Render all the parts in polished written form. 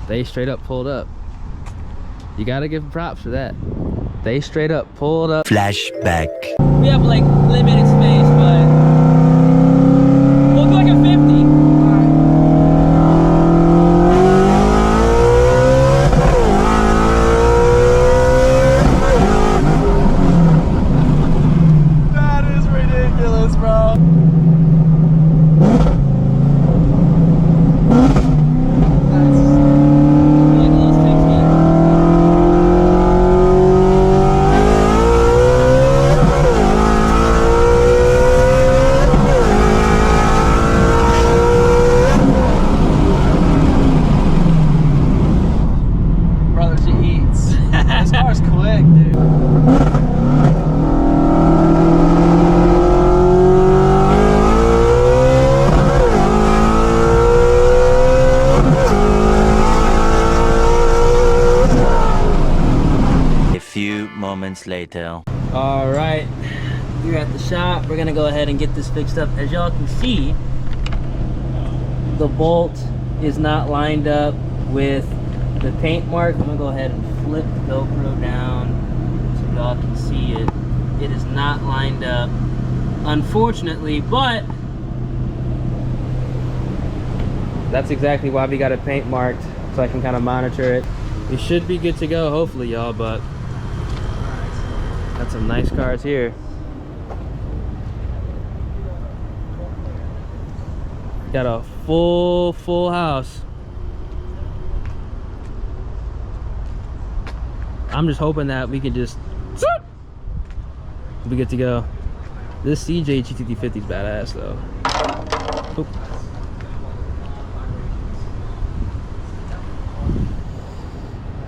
They straight up pulled up. You gotta give them props for that. They straight up pulled up. Flashback. We have like limited space, but we'll do like a 50. Later. All right, we're at the shop. We're gonna go ahead and get this fixed up. As y'all can see, the bolt is not lined up with the paint mark. I'm gonna go ahead and flip the GoPro down so y'all can see it. It is not lined up, unfortunately, but that's exactly why we got it paint marked, so I can kind of monitor it. We should be good to go, hopefully, y'all, but got some nice cars here. Got a full house. I'm just hoping that we can just be good to go. This CJ GT350 is badass though. Oop.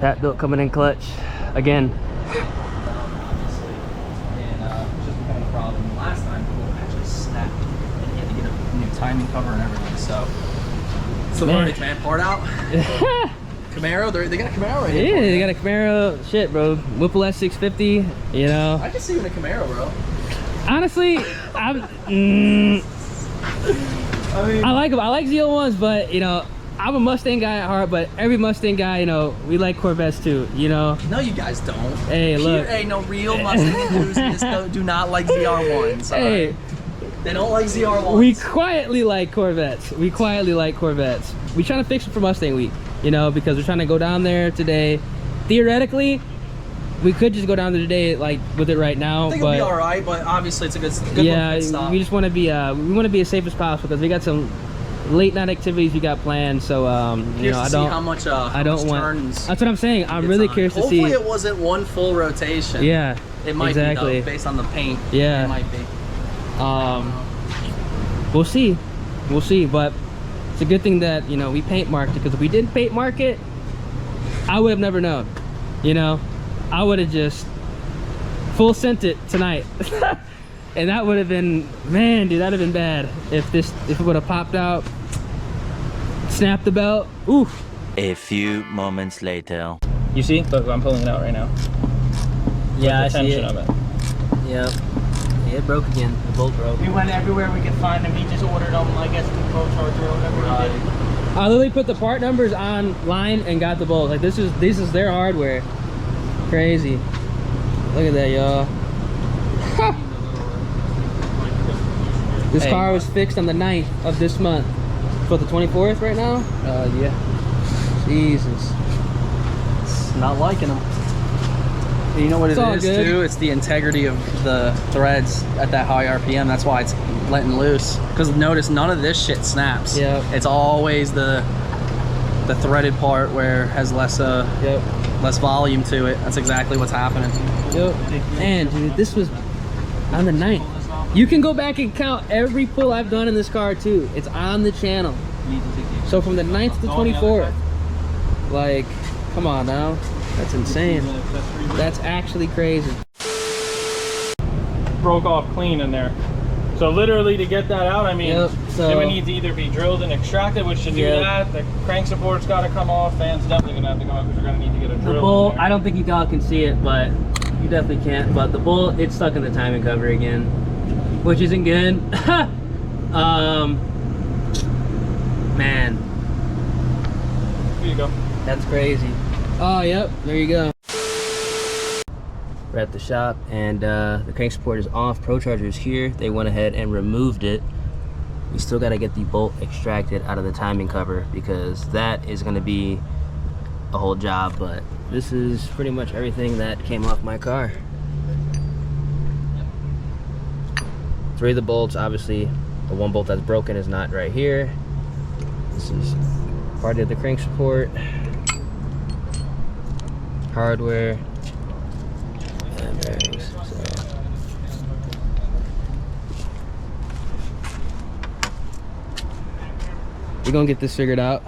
Pat built coming in clutch again. Timing cover and everything, so it's the verdict, man. Part out. Camaro, they got a Camaro right here. Yeah, they got a Camaro. Shit, bro. Whipple S650. You know. I can see you in a Camaro, bro. Honestly, I like them. I like ZL1s, but you know, I'm a Mustang guy at heart. But every Mustang guy, you know, we like Corvettes too. You know. No, you guys don't. Hey, look. Hey, no real Mustang enthusiasts do not like ZR1s. Hey. Right? They don't like ZR1s. We quietly like Corvettes. We quietly like Corvettes. We trying to fix it for Mustang Week, you know, because we're trying to go down there today. Theoretically, we could just go down there today, like with it right now. I think but it'll be all right, but obviously it's a good yeah, stop. we just want to be we want to be as safe as possible because we got some late night activities we got planned. So you know, I don't want. That's what I'm saying. I'm really curious to see. Hopefully it wasn't one full rotation. Yeah, it might exactly. be though, based on the paint. Yeah, it might be. We'll see, but it's a good thing that, you know, we paint marked it, because if we didn't paint mark it, I would have never known, you know. I would have just full sent it tonight and that would have been, man, dude, that'd have been bad if it would have popped out, snapped the belt. Oof. A few moments later. You see? Look, I'm pulling it out right now. Yeah, I see it. Of it. Yep. It broke again. The bolt broke. We went everywhere we could find them. We just ordered them, I guess, through ProCharger or whatever we did. I literally put the part numbers online and got the bolts. Like, this is their hardware. Crazy. Look at that, y'all. This car was fixed on the 9th of this month. For the 24th right now? Yeah. Jesus. It's not liking them. You know what it is too? It's the integrity of the threads at that high RPM. That's why it's letting loose. Because notice none of this shit snaps. Yeah. It's always the threaded part where it has less less volume to it. That's exactly what's happening. Yep. And dude, this was on the 9th. You can go back and count every pull I've done in this car too. It's on the channel. So from the 9th to the 24th. Like, come on now. That's insane. That's actually crazy. Broke off clean in there. So literally to get that out, I mean, it would need to either be drilled and extracted, which to do that, the crank support's got to come off. Fan's definitely gonna have to go out because we're gonna need to get a drill. The bolt, I don't think you all can see it, but you definitely can't. But the bolt, it's stuck in the timing cover again, which isn't good. Man. you go. That's crazy. Oh, yep, there you go. We're at the shop, and the crank support is off. ProCharger is here. They went ahead and removed it. We still got to get the bolt extracted out of the timing cover, because that is going to be a whole job. But this is pretty much everything that came off my car. 3 of the bolts, obviously the one bolt that's broken is not right here. This is part of the crank support, hardware, and bearings. So we're gonna get this figured out.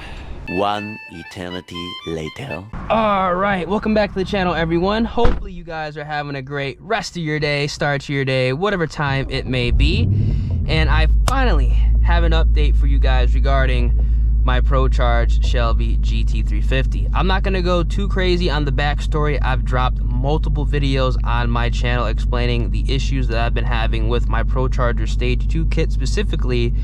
One eternity later. All right, welcome back to the channel, everyone. Hopefully you guys are having a great rest of your day, start to your day, whatever time it may be. And I finally have an update for you guys regarding my ProCharged Shelby GT350. I'm not gonna go too crazy on the backstory. I've dropped multiple videos on my channel explaining the issues that I've been having with my ProCharger Stage 2 kit, specifically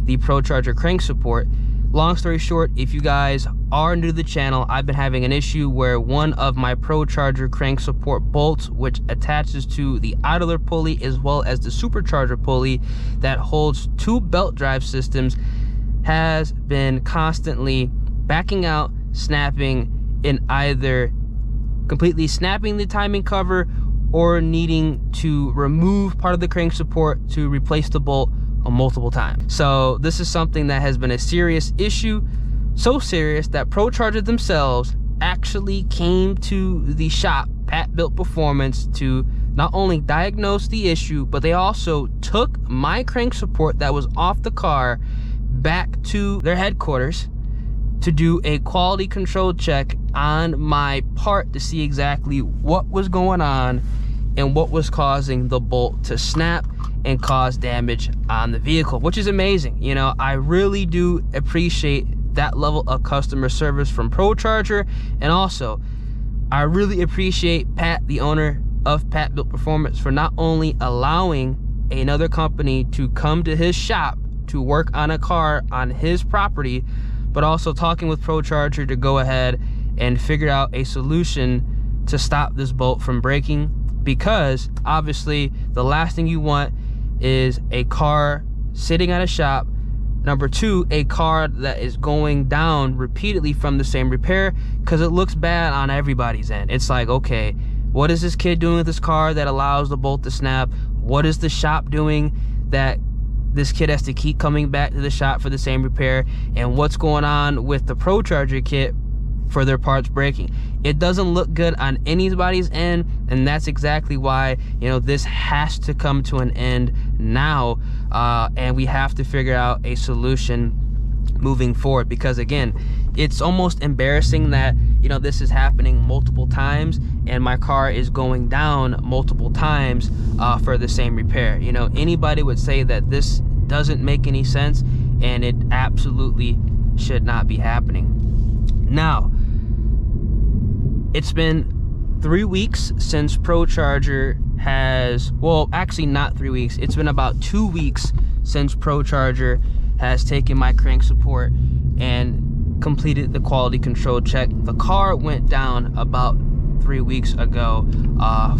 the ProCharger crank support. Long story short, if you guys are new to the channel, I've been having an issue where one of my ProCharger crank support bolts, which attaches to the idler pulley as well as the supercharger pulley that holds 2 belt drive systems, has been constantly backing out, snapping, and either completely snapping the timing cover or needing to remove part of the crank support to replace the bolt multiple times. So this is something that has been a serious issue, so serious that ProCharger themselves actually came to the shop, Pat Built Performance, to not only diagnose the issue, but they also took my crank support that was off the car back to their headquarters to do a quality control check on my part to see exactly what was going on and what was causing the bolt to snap and cause damage on the vehicle, which is amazing. You know, I really do appreciate that level of customer service from ProCharger, and also I really appreciate Pat, the owner of Pat Built Performance, for not only allowing another company to come to his shop to work on a car on his property, but also talking with ProCharger to go ahead and figure out a solution to stop this bolt from breaking, because obviously the last thing you want is a car sitting at a shop, number 2, a car that is going down repeatedly from the same repair, because it looks bad on everybody's end. It's like, okay, what is this kid doing with this car that allows the bolt to snap? What is the shop doing that this kid has to keep coming back to the shop for the same repair? And what's going on with the ProCharger kit for their parts breaking? It doesn't look good on anybody's end, and that's exactly why, you know, this has to come to an end now, and we have to figure out a solution moving forward, because again, it's almost embarrassing that, you know, this is happening multiple times and my car is going down multiple times for the same repair. You know, anybody would say that this doesn't make any sense, and it absolutely should not be happening. Now, it's been 3 weeks since ProCharger has, well, actually not 3 weeks. It's been about 2 weeks since ProCharger has taken my crank support and completed the quality control check. The car went down about 3 weeks ago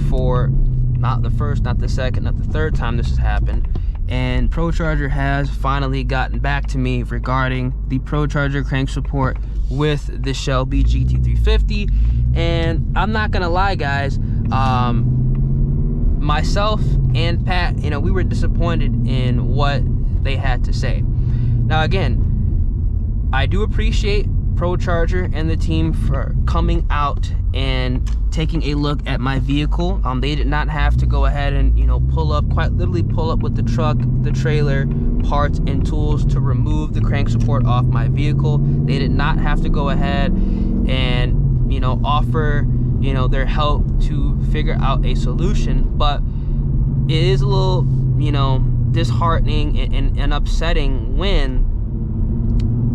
for not the first, not the second, not the third time this has happened. And ProCharger has finally gotten back to me regarding the ProCharger crank support with the Shelby GT350. And I'm not gonna lie, guys, myself and Pat, you know, we were disappointed in what they had to say. Now again, I do appreciate ProCharger and the team for coming out and taking a look at my vehicle. They did not have to go ahead and, you know, pull up, quite literally pull up with the truck, the trailer, parts and tools to remove the crank support off my vehicle. They did not have to go ahead and, you know, offer, you know, their help to figure out a solution. But it is a little, you know, disheartening and upsetting when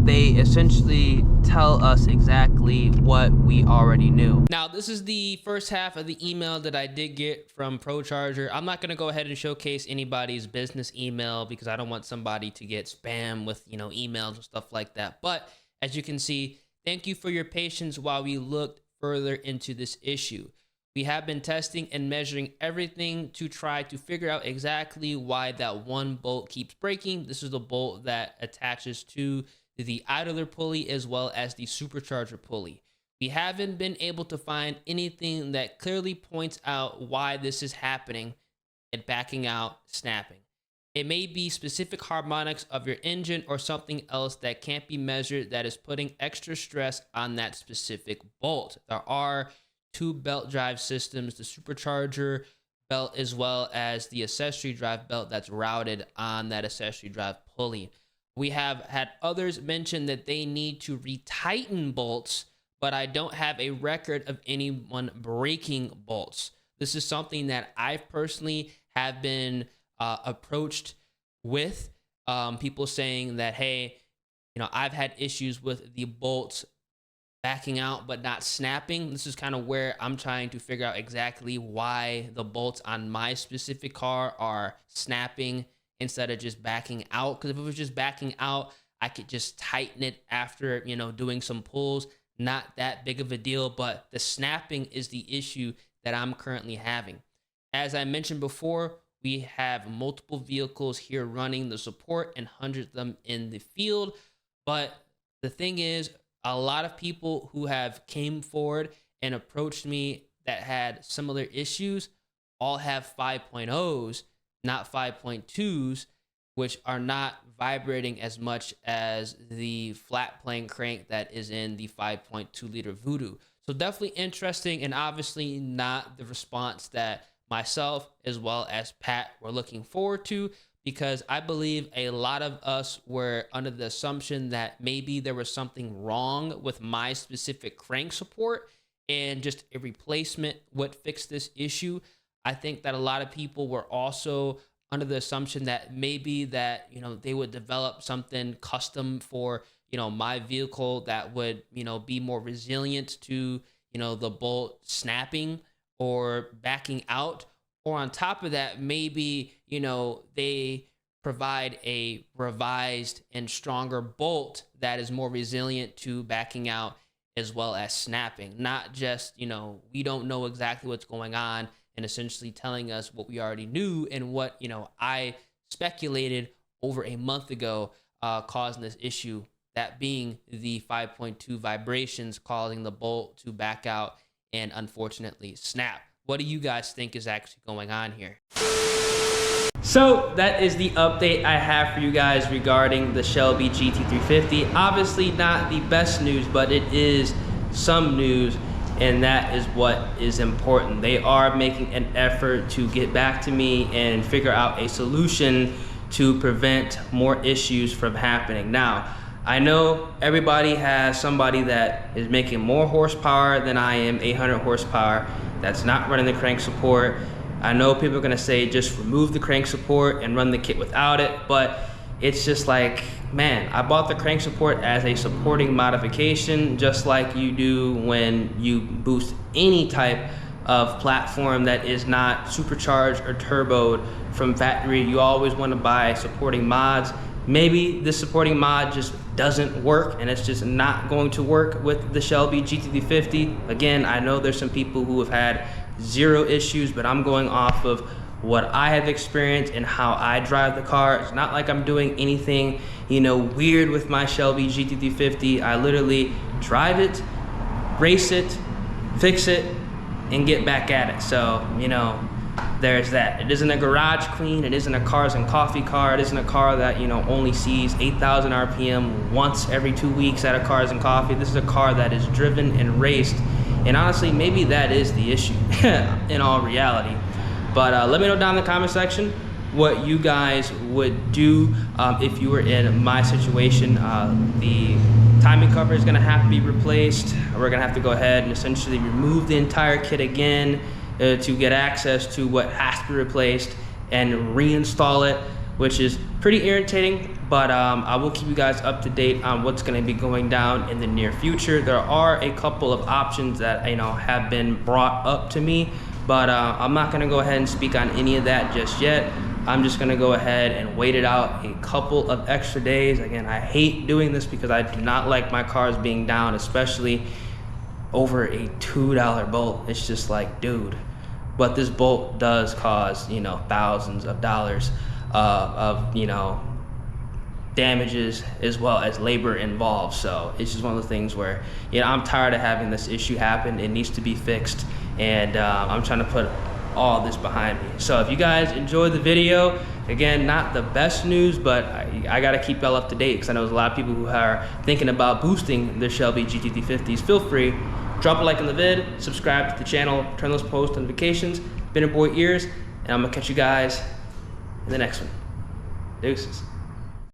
they essentially tell us exactly what we already knew. Now, this is the first half of the email that I did get from ProCharger. I'm not gonna go ahead and showcase anybody's business email because I don't want somebody to get spam with, you know, emails and stuff like that. But as you can see, Thank you for your patience while we looked further into this issue. We have been testing and measuring everything to try to figure out exactly why that one bolt keeps breaking. This is the bolt that attaches to the idler pulley as well as the supercharger pulley. We haven't been able to find anything that clearly points out why this is happening and backing out, snapping. It may be specific harmonics of your engine or something else that can't be measured that is putting extra stress on that specific bolt. There are two belt drive systems, the supercharger belt as well as the accessory drive belt that's routed on that accessory drive pulley. We have had others mention that they need to retighten bolts, but I don't have a record of anyone breaking bolts. This is something that I personally have been approached with, people saying that, hey, I've had issues with the bolts backing out but not snapping. This is kind of where I'm trying to figure out exactly why the bolts on my specific car are snapping instead of just backing out. Because if it was just backing out, I could just tighten it after, doing some pulls. Not that big of a deal, but the snapping is the issue that I'm currently having. As I mentioned before, we have multiple vehicles here running the support and hundreds of them in the field. But the thing is, a lot of people who have came forward and approached me that had similar issues all have 5.0s, not 5.2s, which are not vibrating as much as the flat plane crank that is in the 5.2 liter Voodoo. So definitely interesting, and obviously not the response that myself as well as Pat were looking forward to, because I believe a lot of us were under the assumption that maybe there was something wrong with my specific crank support and just a replacement would fix this issue. I think that a lot of people were also under the assumption that maybe that, they would develop something custom for, my vehicle that would, be more resilient to, the bolt snapping or backing out. Or on top of that, maybe, they provide a revised and stronger bolt that is more resilient to backing out as well as snapping. Not just, we don't know exactly what's going on and essentially telling us what we already knew and what, I speculated over a month ago causing this issue, that being the 5.2 vibrations causing the bolt to back out and unfortunately snap. What do you guys think is actually going on here? So that is the update I have for you guys regarding the Shelby GT350. Obviously not the best news, but it is some news, and that is what is important. They are making an effort to get back to me and figure out a solution to prevent more issues from happening. Now, I know everybody has somebody that is making more horsepower than I am, 800 horsepower, that's not running the crank support. I know people are gonna say just remove the crank support and run the kit without it, but it's just like, man, I bought the crank support as a supporting modification, just like you do when you boost any type of platform that is not supercharged or turboed from factory. You always wanna buy supporting mods. Maybe this supporting mod just doesn't work and it's just not going to work with the Shelby GT350. Again, I know there's some people who have had zero issues, but I'm going off of what I have experienced and how I drive the car. It's not like I'm doing anything, weird with my Shelby GT350. I literally drive it, race it, fix it, and get back at it. So, there's that. It isn't a garage clean. It isn't a cars and coffee car. It isn't a car that, only sees 8,000 RPM once every 2 weeks at a cars and coffee. This is a car that is driven and raced. And honestly, maybe that is the issue in all reality. But let me know down in the comment section what you guys would do if you were in my situation. The timing cover is gonna have to be replaced. We're gonna have to go ahead and essentially remove the entire kit again to get access to what has to be replaced and reinstall it, which is pretty irritating, but I will keep you guys up to date on what's going to be going down in the near future. There are a couple of options that have been brought up to me, but I'm not going to go ahead and speak on any of that just yet. I'm just gonna go ahead and wait it out a couple of extra days. Again, I hate doing this because I do not like my cars being down, especially over a $2 bolt. It's just like, dude. But this bolt does cause, you know, thousands of dollars of, you know, damages as well as labor involved. So it's just one of the things where, you know, I'm tired of having this issue happen. It needs to be fixed, and I'm trying to put all this behind me. So if you guys enjoyed the video, again, not the best news, but I gotta keep y'all up to date because I know there's a lot of people who are thinking about boosting their Shelby GT350s. Feel free, drop a like on the vid, subscribe to the channel, turn those post notifications. Been your boy Ears, and I'm gonna catch you guys in the next one. Deuces.